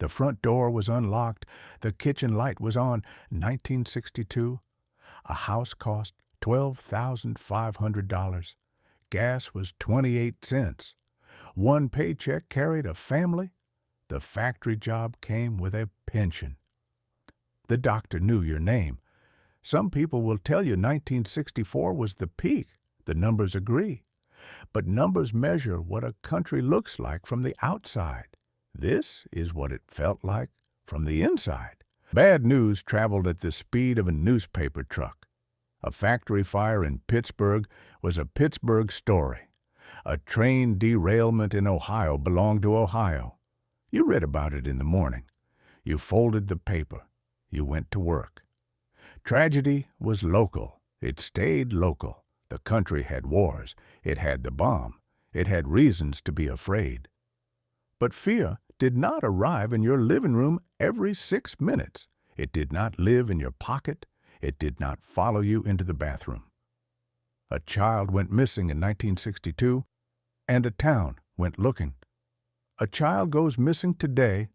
The front door was unlocked. The kitchen light was on. 1962. A house cost $12,500. Gas was 28 cents. One paycheck carried a family. The factory job came with a pension. The doctor knew your name. Some people will tell you 1964 was the peak. The numbers agree. But numbers measure what a country looks like from the outside. This is what it felt like from the inside. Bad news traveled at the speed of a newspaper truck. A factory fire in Pittsburgh was a Pittsburgh story. A train derailment in Ohio belonged to Ohio. You read about it in the morning. You folded the paper. You went to work. Tragedy was local. It stayed local. The country had wars. It had the bomb. It had reasons to be afraid. But fear did not arrive in your living room every 6 minutes. It did not live in your pocket. It did not follow you into the bathroom. A child went missing in 1962, and a town went looking. A child goes missing today,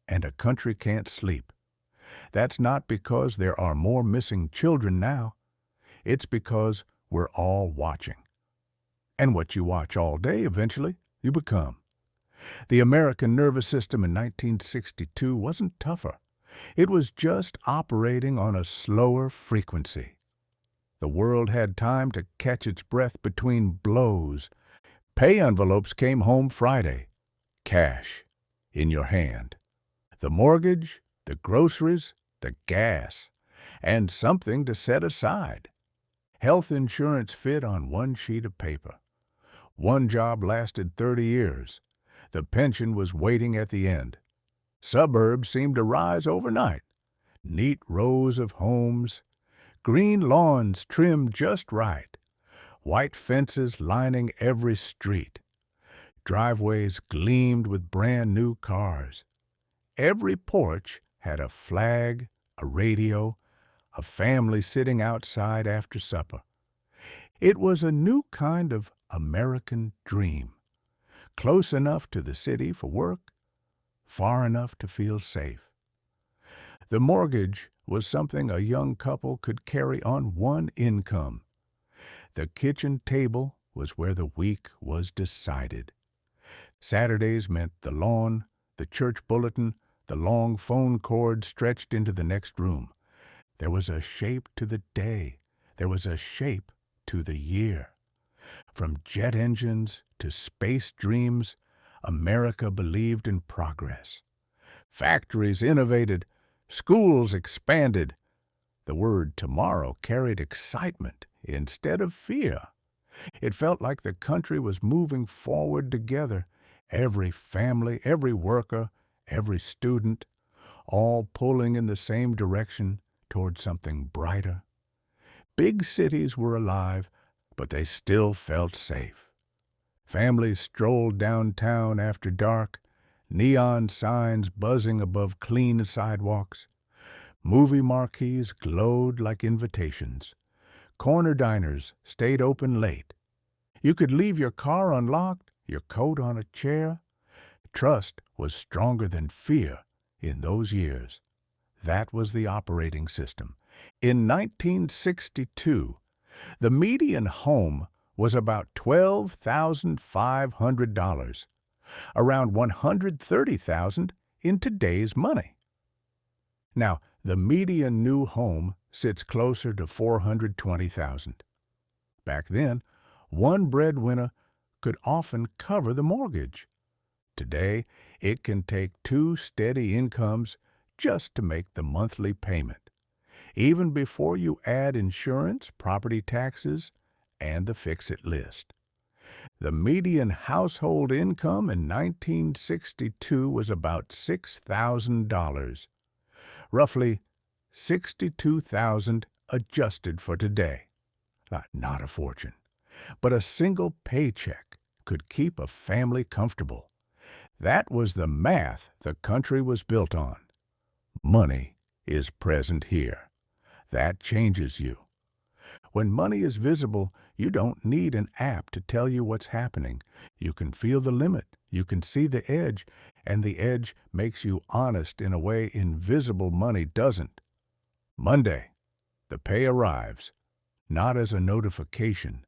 and a country can't sleep. That's not because there are more missing children now. It's because we're all watching. And what you watch all day, eventually, you become. The American nervous system in 1962 wasn't tougher. It was just operating on a slower frequency. The world had time to catch its breath between blows. Pay envelopes came home Friday. Cash in your hand. The mortgage, the groceries, the gas, and something to set aside. Health insurance fit on one sheet of paper. One job lasted 30 years. The pension was waiting at the end. Suburbs seemed to rise overnight. Neat rows of homes, green lawns trimmed just right, white fences lining every street. Driveways gleamed with brand-new cars. Every porch had a flag, a radio, a family sitting outside after supper. It was a new kind of American dream, close enough to the city for work, far enough to feel safe. The mortgage was something a young couple could carry on one income. The kitchen table was where the week was decided. Saturdays meant the lawn, the church bulletin, the long phone cord stretched into the next room. There was a shape to the day. There was a shape to the year. From jet engines to space dreams, America believed in progress. Factories innovated. Schools expanded. The word tomorrow carried excitement instead of fear. It felt like the country was moving forward together. Every family, every worker, every student, all pulling in the same direction toward something brighter. Big cities were alive, but they still felt safe. Families strolled downtown after dark, neon signs buzzing above clean sidewalks. Movie marquees glowed like invitations. Corner diners stayed open late. You could leave your car unlocked, your coat on a chair. Trust was stronger than fear in those years. That was the operating system. In 1962, the median home was about $12,500, around $130,000 in today's money. Now, the median new home sits closer to $420,000. Back then, one breadwinner could often cover the mortgage. Today, it can take 2 steady incomes just to make the monthly payment, even before you add insurance, property taxes, and the fix-it list. The median household income in 1962 was about $6,000, roughly $62,000 adjusted for today. Not a fortune, but a single paycheck could keep a family comfortable. That was the math the country was built on. Money is present here. That changes you. When money is visible, you don't need an app to tell you what's happening. You can feel the limit, you can see the edge, and the edge makes you honest in a way invisible money doesn't. Monday, the pay arrives, not as a notification,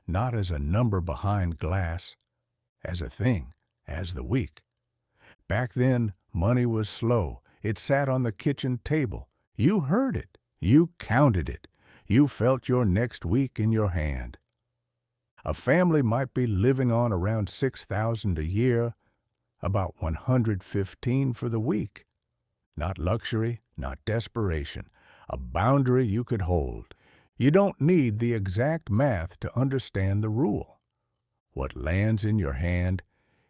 not as a number behind glass, as a thing, as the week. Back then, money was slow. It sat on the kitchen table. You heard it. You counted it. You felt your next week in your hand. A family might be living on around $6,000 a year, about $115 for the week. Not luxury, not desperation. A boundary you could hold. You don't need the exact math to understand the rule. What lands in your hand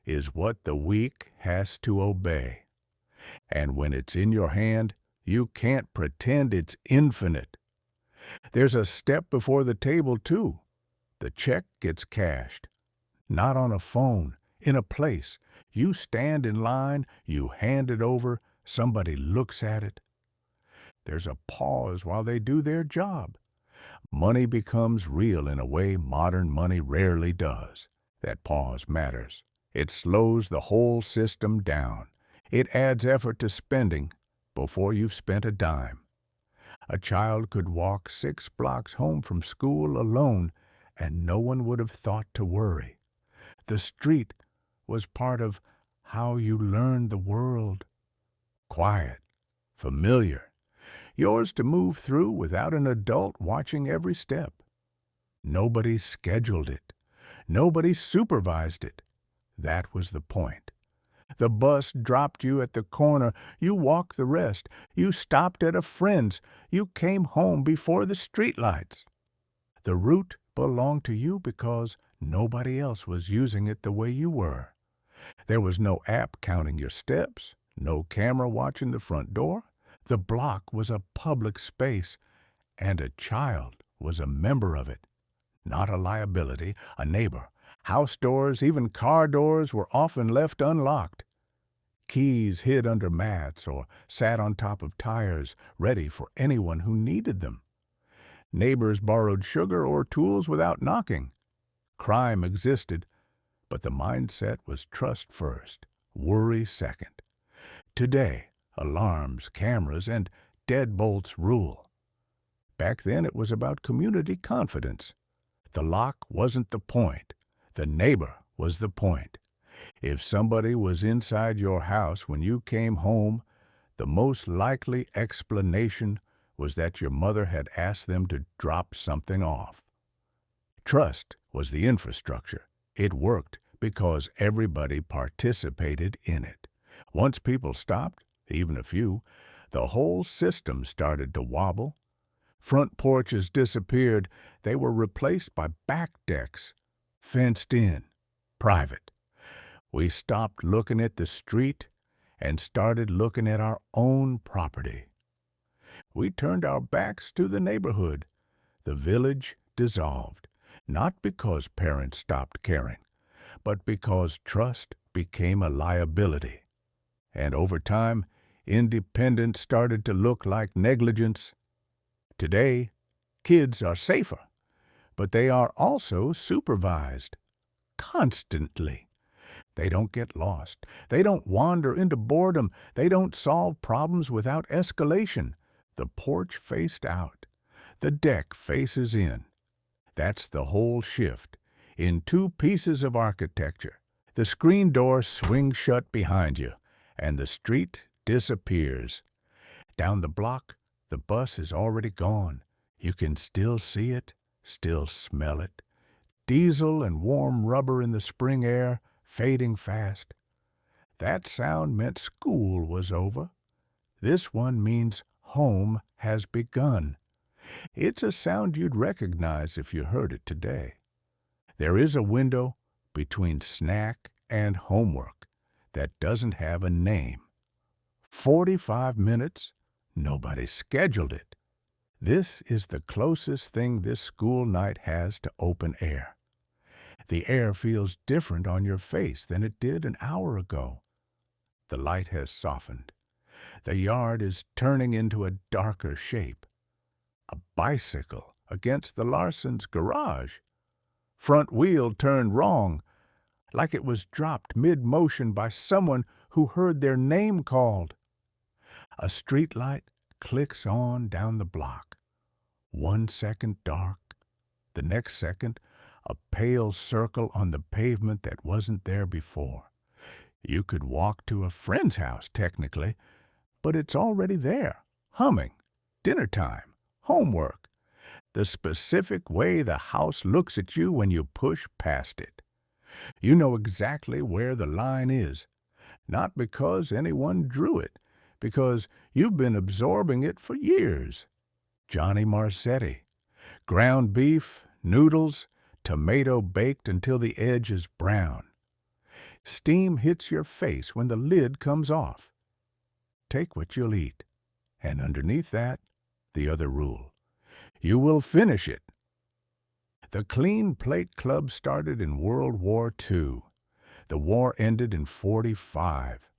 is what the week has to obey. And when it's in your hand, you can't pretend it's infinite. There's a step before the table, too. The check gets cashed. Not on a phone, in a place. You stand in line, you hand it over, somebody looks at it. There's a pause while they do their job. Money becomes real in a way modern money rarely does. That pause matters. It slows the whole system down. It adds effort to spending before you've spent a dime. A child could walk 6 blocks home from school alone, and no one would have thought to worry. The street was part of how you learned the world. Quiet, familiar, yours to move through without an adult watching every step. Nobody scheduled it. Nobody supervised it. That was the point. The bus dropped you at the corner. You walked the rest. You stopped at a friend's. You came home before the streetlights. The route belonged to you because nobody else was using it the way you were. There was no app counting your steps, no camera watching the front door. The block was a public space, and a child was a member of it. Not a liability, a neighbor. House doors, even car doors, were often left unlocked. Keys hid under mats or sat on top of tires, ready for anyone who needed them. Neighbors borrowed sugar or tools without knocking. Crime existed, but the mindset was trust first, worry second. Today, alarms, cameras, and deadbolts rule. Back then it was about community confidence. The lock wasn't the point. The neighbor was the point. If somebody was inside your house when you came home, the most likely explanation was that your mother had asked them to drop something off. Trust was the infrastructure. It worked because everybody participated in it. Once people stopped, even a few, the whole system started to wobble. Front porches disappeared. They were replaced by back decks, fenced in, private. We stopped looking at the street and started looking at our own property. We turned our backs to the neighborhood. The village dissolved, not because parents stopped caring, but because trust became a liability. And over time, independence started to look like negligence. Today, kids are safer, but they are also supervised, constantly. They don't get lost. They don't wander into boredom. They don't solve problems without escalation. The porch faced out. The deck faces in. That's the whole shift. In 2 pieces of architecture, the screen door swings shut behind you, and the street disappears. Down the block, the bus is already gone. You can still see it, still smell it. Diesel and warm rubber in the spring air, fading fast. That sound meant school was over. This one means home has begun. It's a sound you'd recognize if you heard it today. There is a window between snack and homework that doesn't have a name. 45 minutes, nobody scheduled it. This is the closest thing this school night has to open air. The air feels different on your face than it did an hour ago. The light has softened. The yard is turning into a darker shape. A bicycle, against the Larsons' garage. Front wheel turned wrong, like it was dropped mid-motion by someone who heard their name called. A streetlight clicks on down the block. 1 second dark, the next second a pale circle on the pavement that wasn't there before. You could walk to a friend's house, technically, but it's already there, humming, dinner time, homework, the specific way the house looks at you when you push past it. You know exactly where the line is, not because anyone drew it, because you've been absorbing it for years. Johnny Marzetti, ground beef, noodles, tomato baked until the edge is brown. Steam hits your face when the lid comes off. Take what you'll eat, and underneath that, the other rule. You will finish it. The Clean Plate Club started in World War II. The war ended in 1945.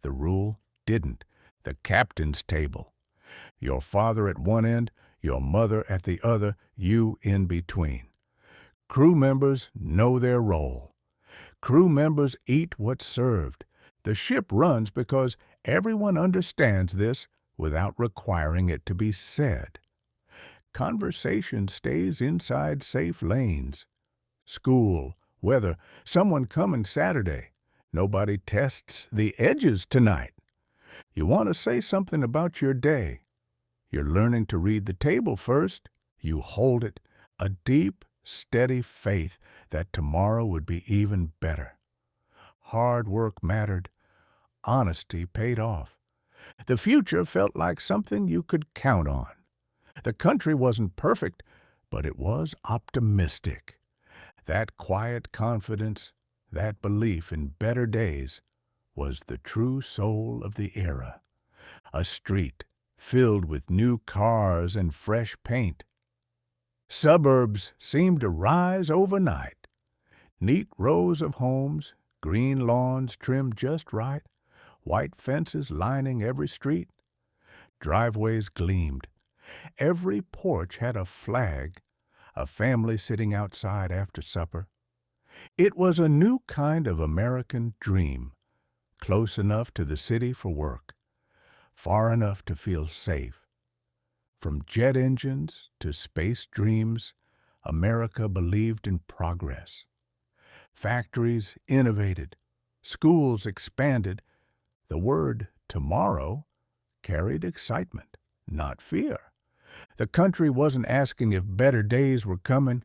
The rule didn't. The captain's table. Your father at one end, your mother at the other, you in between. Crew members know their role. Crew members eat what's served. The ship runs because everyone understands this without requiring it to be said. Conversation stays inside safe lanes. School, weather, someone coming Saturday. Nobody tests the edges tonight. You want to say something about your day. You're learning to read the table first. You hold it, a deep, steady faith that tomorrow would be even better. Hard work mattered. Honesty paid off. The future felt like something you could count on. The country wasn't perfect, but it was optimistic. That quiet confidence, that belief in better days, was the true soul of the era. A street filled with new cars and fresh paint. Suburbs seemed to rise overnight. Neat rows of homes, green lawns trimmed just right, white fences lining every street. Driveways gleamed. Every porch had a flag, a family sitting outside after supper. It was a new kind of American dream, close enough to the city for work, far enough to feel safe. From jet engines to space dreams, America believed in progress. Factories innovated, schools expanded. The word tomorrow carried excitement, not fear. The country wasn't asking if better days were coming.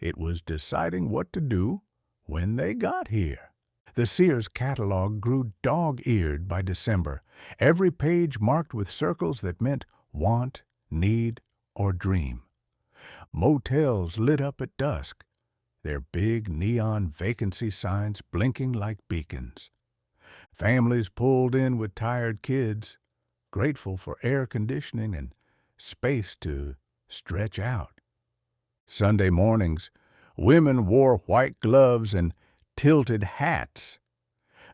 It was deciding what to do when they got here. The Sears catalog grew dog-eared by December, every page marked with circles that meant want, need, or dream. Motels lit up at dusk, their big neon vacancy signs blinking like beacons. Families pulled in with tired kids, grateful for air conditioning and space to stretch out. Sunday mornings, women wore white gloves and tilted hats.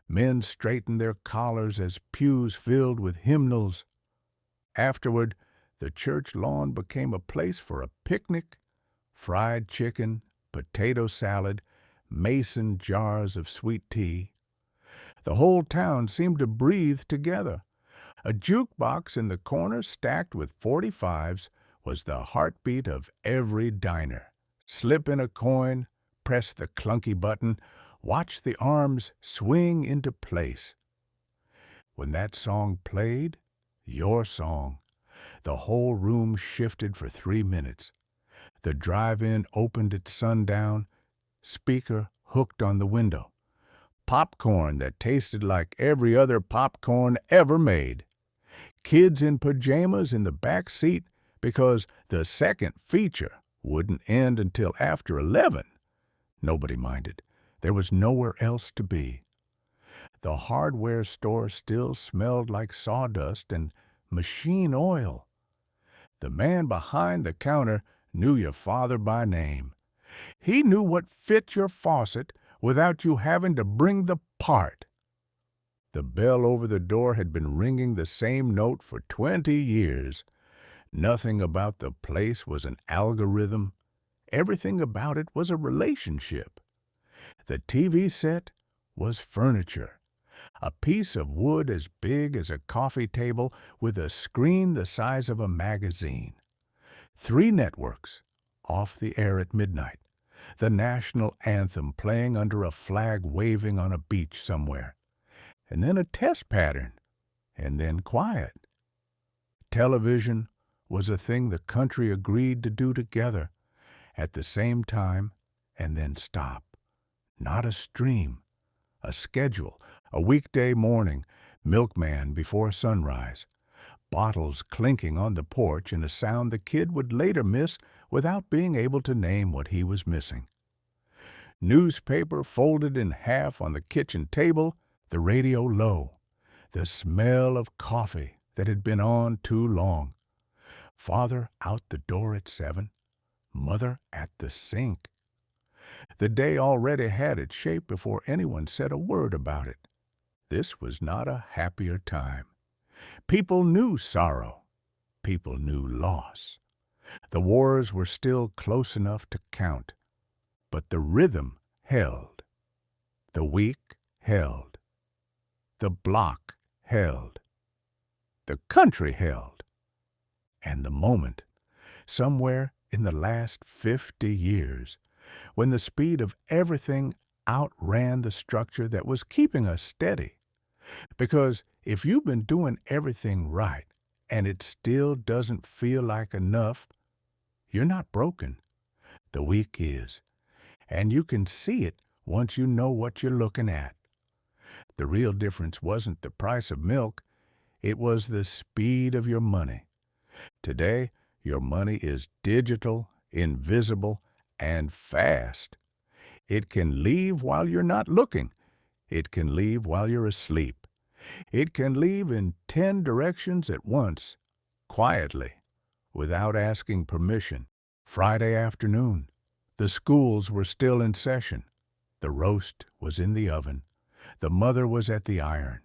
Men straightened their collars as pews filled with hymnals. Afterward, the church lawn became a place for a picnic, fried chicken, potato salad, mason jars of sweet tea. The whole town seemed to breathe together. A jukebox in the corner stacked with 45s was the heartbeat of every diner. Slip in a coin, press the clunky button, watch the arms swing into place. When that song played, your song, the whole room shifted for 3 minutes. The drive-in opened at sundown, speaker hooked on the window. Popcorn that tasted like every other popcorn ever made. Kids in pajamas in the back seat because the second feature wouldn't end until after 11. Nobody minded. There was nowhere else to be. The hardware store still smelled like sawdust and machine oil. The man behind the counter knew your father by name. He knew what fit your faucet without you having to bring the part. The bell over the door had been ringing the same note for 20 years. Nothing about the place was an algorithm. Everything about it was a relationship. The TV set was furniture. A piece of wood as big as a coffee table with a screen the size of a magazine. 3 networks, off the air at midnight. The national anthem playing under a flag waving on a beach somewhere. And then a test pattern. And then quiet. Television was a thing the country agreed to do together at the same time and then stop. Not a stream. A schedule. A weekday morning. Milkman before sunrise. Bottles clinking on the porch in a sound the kid would later miss without being able to name what he was missing. Newspaper folded in half on the kitchen table, the radio low. The smell of coffee that had been on too long. Father out the door at 7, Mother at the sink. The day already had its shape before anyone said a word about it. This was not a happier time. People knew sorrow. People knew loss. The wars were still close enough to count. But the rhythm held. The week held. The block held. The country held. And the moment, somewhere in the last 50 years, when the speed of everything outran the structure that was keeping us steady. Because if you've been doing everything right and it still doesn't feel like enough, you're not broken. The weak is. And you can see it once you know what you're looking at. The real difference wasn't the price of milk. It was the speed of your money. Today, your money is digital, invisible, and fast. It can leave while you're not looking. It can leave while you're asleep. It can leave in 10 directions at once, quietly, without asking permission. Friday afternoon. The schools were still in session. The roast was in the oven. The mother was at the iron.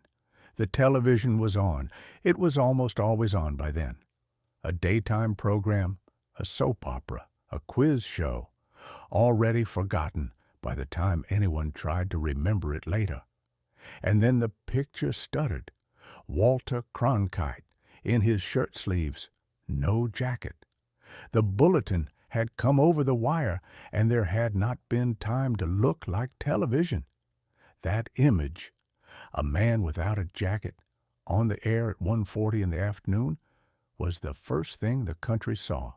The television was on. It was almost always on by then. A daytime program, a soap opera, a quiz show, already forgotten by the time anyone tried to remember it later. And then the picture stuttered. Walter Cronkite, in his shirt sleeves, no jacket. The bulletin had come over the wire, and there had not been time to look like television. That image, a man without a jacket, on the air at 1:40 in the afternoon, was the first thing the country saw.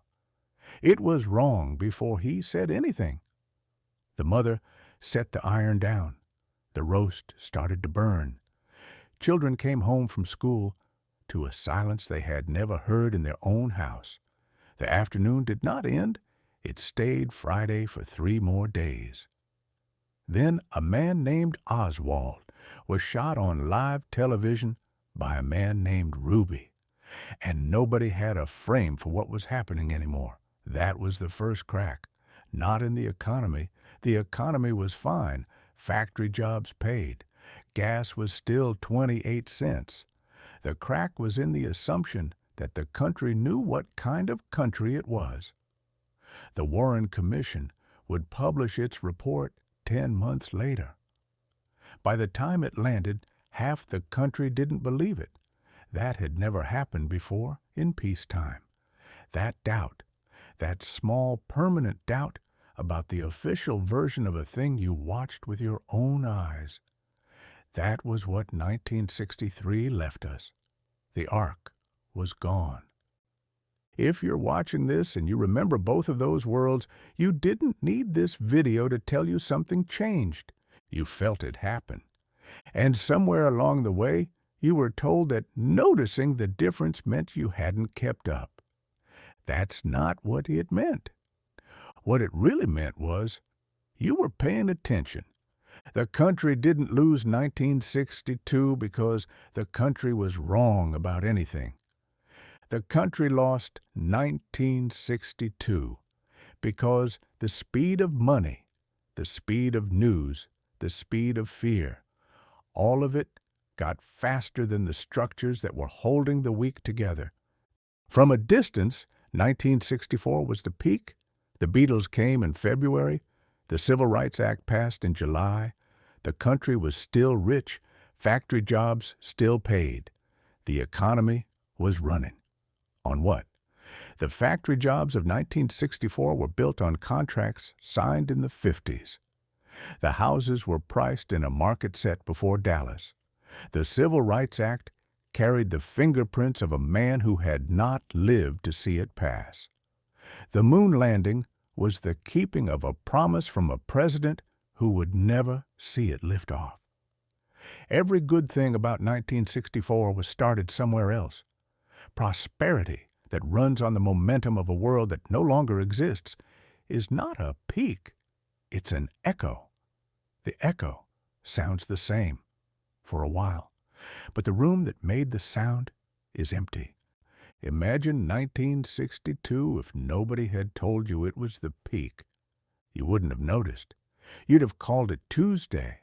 It was wrong before he said anything. The mother set the iron down. The roast started to burn. Children came home from school to a silence they had never heard in their own house. The afternoon did not end. It stayed Friday for 3 more days. Then a man named Oswald was shot on live television by a man named Ruby. And nobody had a frame for what was happening anymore. That was the first crack. Not in the economy. The economy was fine. Factory jobs paid. Gas was still 28 cents. The crack was in the assumption that the country knew what kind of country it was. The Warren Commission would publish its report 10 months later. By the time it landed, half the country didn't believe it. That had never happened before in peacetime. That doubt, that small permanent doubt about the official version of a thing you watched with your own eyes, that was what 1963 left us. The ark was gone. If you're watching this and you remember both of those worlds, you didn't need this video to tell you something changed. You felt it happen. And somewhere along the way, you were told that noticing the difference meant you hadn't kept up. That's not what it meant. What it really meant was you were paying attention. The country didn't lose 1962 because the country was wrong about anything. The country lost 1962 because the speed of money, the speed of news, the speed of fear, all of it got faster than the structures that were holding the weak together. From a distance, 1964 was the peak. The Beatles came in February. The Civil Rights Act passed in July. The country was still rich. Factory jobs still paid. The economy was running. On what? The factory jobs of 1964 were built on contracts signed in the 50s. The houses were priced in a market set before Dallas. The Civil Rights Act carried the fingerprints of a man who had not lived to see it pass. The moon landing was the keeping of a promise from a president who would never see it lift off. Every good thing about 1964 was started somewhere else. Prosperity that runs on the momentum of a world that no longer exists is not a peak, it's an echo. The echo sounds the same for a while, but the room that made the sound is empty. Imagine 1962 if nobody had told you it was the peak. You wouldn't have noticed. You'd have called it Tuesday.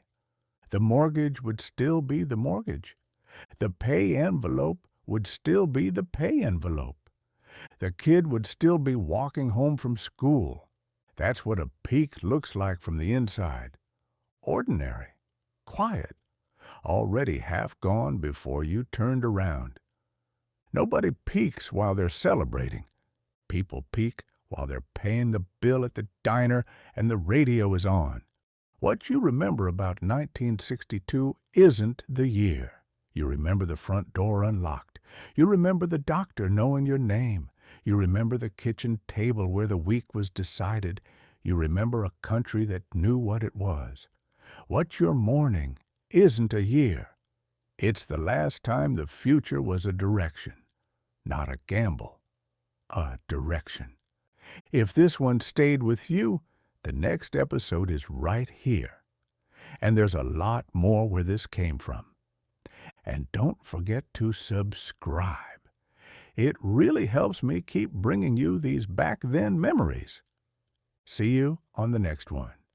The mortgage would still be the mortgage. The pay envelope would still be the pay envelope. The kid would still be walking home from school. That's what a peak looks like from the inside. Ordinary, quiet, already half gone before you turned around. Nobody peaks while they're celebrating. People peak while they're paying the bill at the diner and the radio is on. What you remember about 1962 isn't the year. You remember the front door unlocked. You remember the doctor knowing your name. You remember the kitchen table where the week was decided. You remember a country that knew what it was. What you're mourning isn't a year. It's the last time the future was a direction. Not a gamble, a direction. If this one stayed with you, the next episode is right here. And there's a lot more where this came from. And don't forget to subscribe. It really helps me keep bringing you these back then memories. See you on the next one.